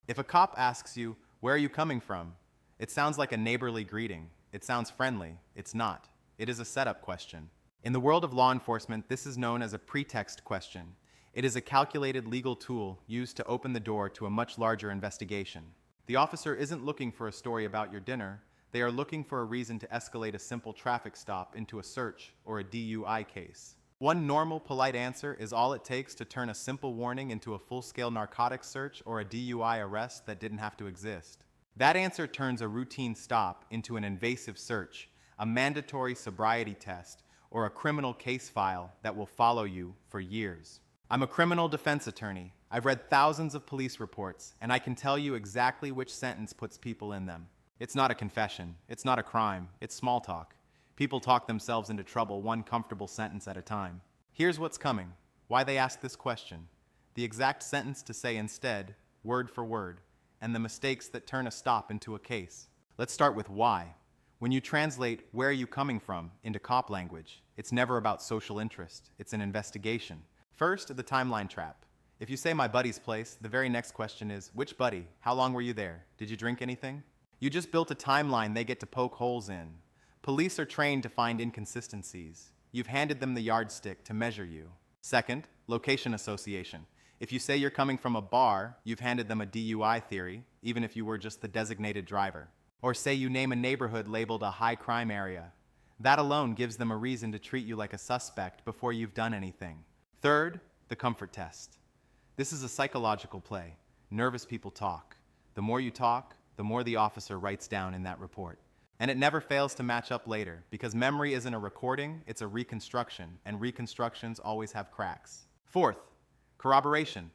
If a cop asks you, "Where are you coming from?" it sounds like a neighborly greeting. It sounds friendly. It's not. It is a setup question. In the world of law enforcement, this is known as a pretext question. It is a calculated legal tool used to open the door to a much larger investigation. The officer isn't looking for a story about your dinner. They are looking for a reason to escalate a simple traffic stop into a search or a DUI case. One normal, polite answer is all it takes to turn a simple warning into a full-scale narcotics search or a DUI arrest that didn't have to exist. That answer turns a routine stop into an invasive search, a mandatory sobriety test, or a criminal case file that will follow you for years. I'm a criminal defense attorney. I've read thousands of police reports, and I can tell you exactly which sentence puts people in them. It's not a confession. It's not a crime. It's small talk. People talk themselves into trouble one comfortable sentence at a time. Here's what's coming. Why they ask this question. The exact sentence to say instead, word for word, and the mistakes that turn a stop into a case. Let's start with why. When you translate "where are you coming from" into cop language, it's never about social interest. It's an investigation. First, the timeline trap. If you say "my buddy's place," the very next question is, which buddy? How long were you there? Did you drink anything? You just built a timeline they get to poke holes in. Police are trained to find inconsistencies. You've handed them the yardstick to measure you. Second, location association. If you say you're coming from a bar, you've handed them a DUI theory, even if you were just the designated driver. Or say you name a neighborhood labeled a high crime area. That alone gives them a reason to treat you like a suspect before you've done anything. Third, the comfort test. This is a psychological play. Nervous people talk. The more you talk, the more the officer writes down in that report. And it never fails to match up later, because memory isn't a recording, it's a reconstruction, and reconstructions always have cracks. Fourth, corroboration.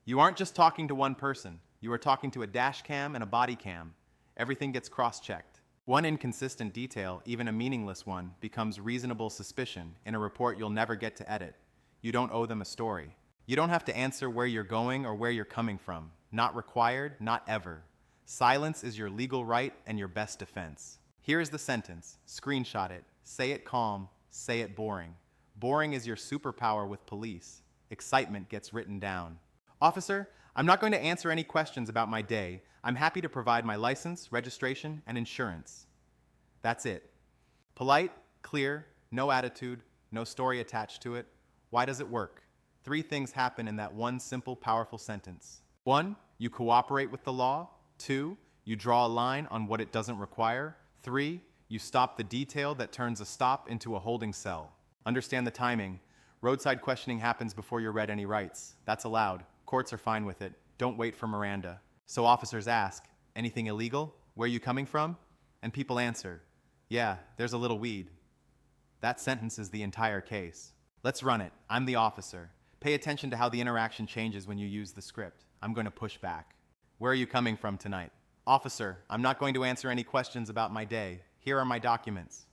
You aren't just talking to one person. You are talking to a dash cam and a body cam. Everything gets cross-checked. One inconsistent detail, even a meaningless one, becomes reasonable suspicion in a report you'll never get to edit. You don't owe them a story. You don't have to answer where you're going or where you're coming from. Not required, not ever. Silence is your legal right and your best defense. Here is the sentence. Screenshot it. Say it calm. Say it boring. Boring is your superpower with police. Excitement gets written down. Officer, I'm not going to answer any questions about my day. I'm happy to provide my license, registration, and insurance. That's it. Polite, clear, no attitude, no story attached to it. Why does it work? 3 things happen in that one simple, powerful sentence. 1, you cooperate with the law. 2, you draw a line on what it doesn't require. 3, you stop the detail that turns a stop into a holding cell. Understand the timing. Roadside questioning happens before you're read any rights. That's allowed. Courts are fine with it. Don't wait for Miranda. So officers ask, anything illegal? Where are you coming from? And people answer, yeah, there's a little weed. That sentence is the entire case. Let's run it. I'm the officer. Pay attention to how the interaction changes when you use the script. I'm going to push back. Where are you coming from tonight? Officer, I'm not going to answer any questions about my day. Here are my documents.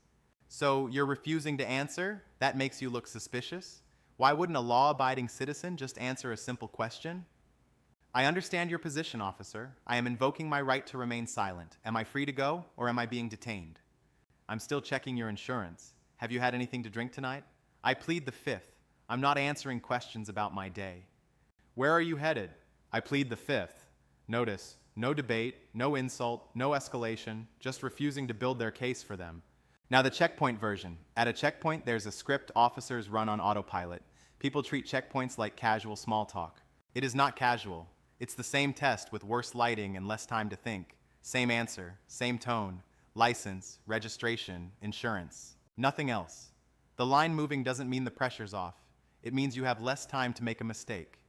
So you're refusing to answer? That makes you look suspicious? Why wouldn't a law-abiding citizen just answer a simple question? I understand your position, officer. I am invoking my right to remain silent. Am I free to go, or am I being detained? I'm still checking your insurance. Have you had anything to drink tonight? I plead the 5th. I'm not answering questions about my day. Where are you headed? I plead the 5th. Notice, no debate, no insult, no escalation, just refusing to build their case for them. Now the checkpoint version. At a checkpoint, there's a script officers run on autopilot. People treat checkpoints like casual small talk. It is not casual. It's the same test with worse lighting and less time to think. Same answer, same tone, license, registration, insurance. Nothing else. The line moving doesn't mean the pressure's off. It means you have less time to make a mistake.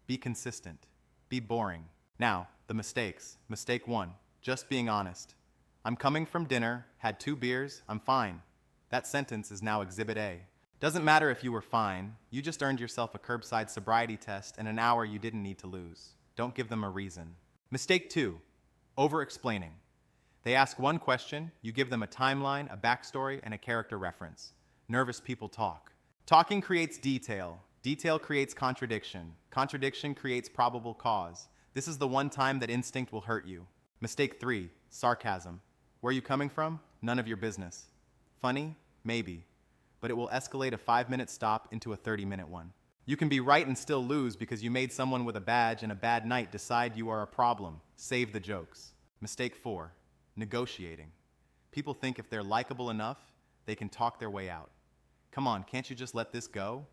Be consistent. Be boring. Now, the mistakes. Mistake 1, just being honest. I'm coming from dinner, had 2 beers, I'm fine. That sentence is now Exhibit A. Doesn't matter if you were fine, you just earned yourself a curbside sobriety test and an hour you didn't need to lose. Don't give them a reason. Mistake 2, over-explaining. They ask one question, you give them a timeline, a backstory, and a character reference. Nervous people talk. Talking creates detail. Detail creates contradiction. Contradiction creates probable cause. This is the one time that instinct will hurt you. Mistake 3, sarcasm. Where are you coming from? None of your business. Funny? Maybe. But it will escalate a 5-minute stop into a 30-minute one. You can be right and still lose because you made someone with a badge and a bad night decide you are a problem. Save the jokes. Mistake 4. Negotiating. People think if they're likable enough, they can talk their way out. Come on, can't you just let this go?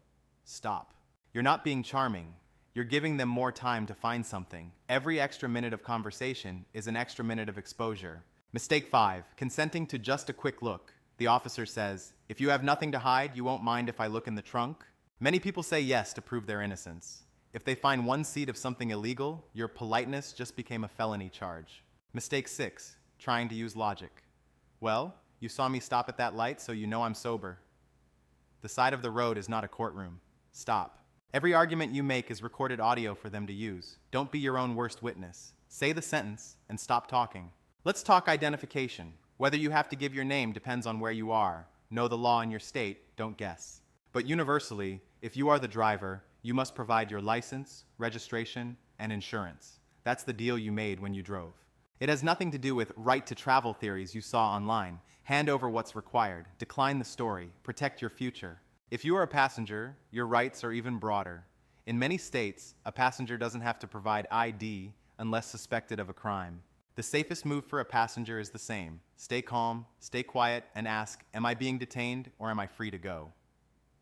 Stop. You're not being charming. You're giving them more time to find something. Every extra minute of conversation is an extra minute of exposure. Mistake 5. Consenting to just a quick look. The officer says, if you have nothing to hide, you won't mind if I look in the trunk? Many people say yes to prove their innocence. If they find one seat of something illegal, your politeness just became a felony charge. Mistake 6. Trying to use logic. Well, you saw me stop at that light, so you know I'm sober. The side of the road is not a courtroom. Stop. Every argument you make is recorded audio for them to use. Don't be your own worst witness. Say the sentence and stop talking. Let's talk identification. Whether you have to give your name depends on where you are. Know the law in your state, don't guess. But universally, if you are the driver, you must provide your license, registration, and insurance. That's the deal you made when you drove. It has nothing to do with right to travel theories you saw online. Hand over what's required, decline the story, protect your future. If you are a passenger, your rights are even broader. In many states, a passenger doesn't have to provide ID unless suspected of a crime. The safest move for a passenger is the same. Stay calm, stay quiet, and ask, am I being detained or am I free to go?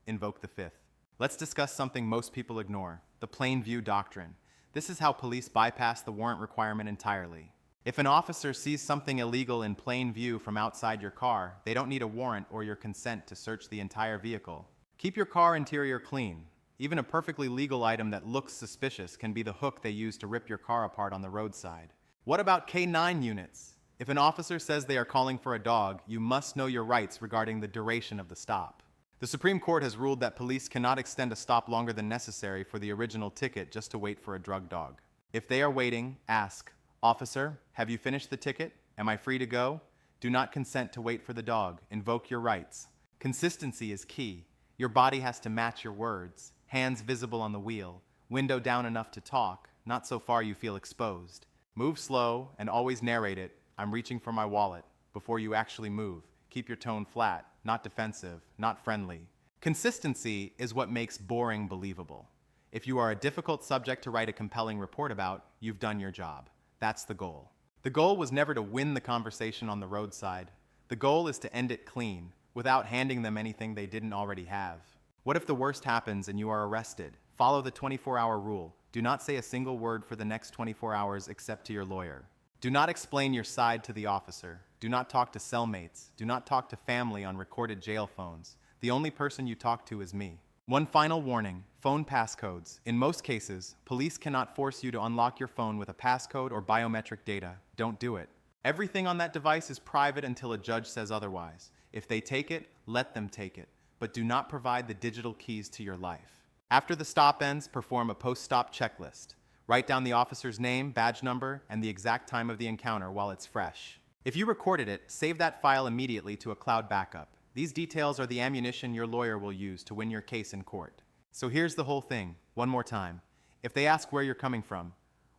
Invoke the 5th. Let's discuss something most people ignore, the plain view doctrine. This is how police bypass the warrant requirement entirely. If an officer sees something illegal in plain view from outside your car, they don't need a warrant or your consent to search the entire vehicle. Keep your car interior clean. Even a perfectly legal item that looks suspicious can be the hook they use to rip your car apart on the roadside. What about K-9 units? If an officer says they are calling for a dog, you must know your rights regarding the duration of the stop. The Supreme Court has ruled that police cannot extend a stop longer than necessary for the original ticket just to wait for a drug dog. If they are waiting, ask, officer, have you finished the ticket? Am I free to go? Do not consent to wait for the dog. Invoke your rights. Consistency is key. Your body has to match your words. Hands visible on the wheel. Window down enough to talk, not so far you feel exposed. Move slow and always narrate it, I'm reaching for my wallet, before you actually move. Keep your tone flat, not defensive, not friendly. Consistency is what makes boring believable. If you are a difficult subject to write a compelling report about, you've done your job. That's the goal. The goal was never to win the conversation on the roadside. The goal is to end it clean, without handing them anything they didn't already have. What if the worst happens and you are arrested? Follow the 24-hour rule. Do not say a single word for the next 24 hours except to your lawyer. Do not explain your side to the officer. Do not talk to cellmates. Do not talk to family on recorded jail phones. The only person you talk to is me. One final warning, phone passcodes. In most cases, police cannot force you to unlock your phone with a passcode or biometric data. Don't do it. Everything on that device is private until a judge says otherwise. If they take it, let them take it, but do not provide the digital keys to your life. After the stop ends, perform a post-stop checklist. Write down the officer's name, badge number, and the exact time of the encounter while it's fresh. If you recorded it, save that file immediately to a cloud backup. These details are the ammunition your lawyer will use to win your case in court. So here's the whole thing, one more time. If they ask where you're coming from,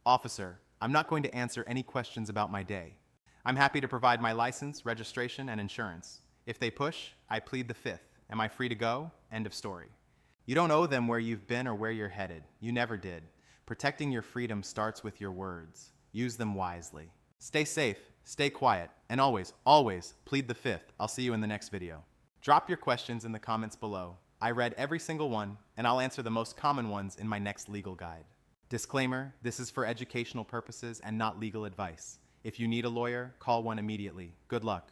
officer, I'm not going to answer any questions about my day. I'm happy to provide my license, registration, and insurance. If they push, I plead the 5th. Am I free to go? End of story. You don't owe them where you've been or where you're headed. You never did. Protecting your freedom starts with your words. Use them wisely. Stay safe, stay quiet, and always, always plead the 5th. I'll see you in the next video. Drop your questions in the comments below. I read every single one, and I'll answer the most common ones in my next legal guide. Disclaimer, this is for educational purposes and not legal advice. If you need a lawyer, call one immediately. Good luck.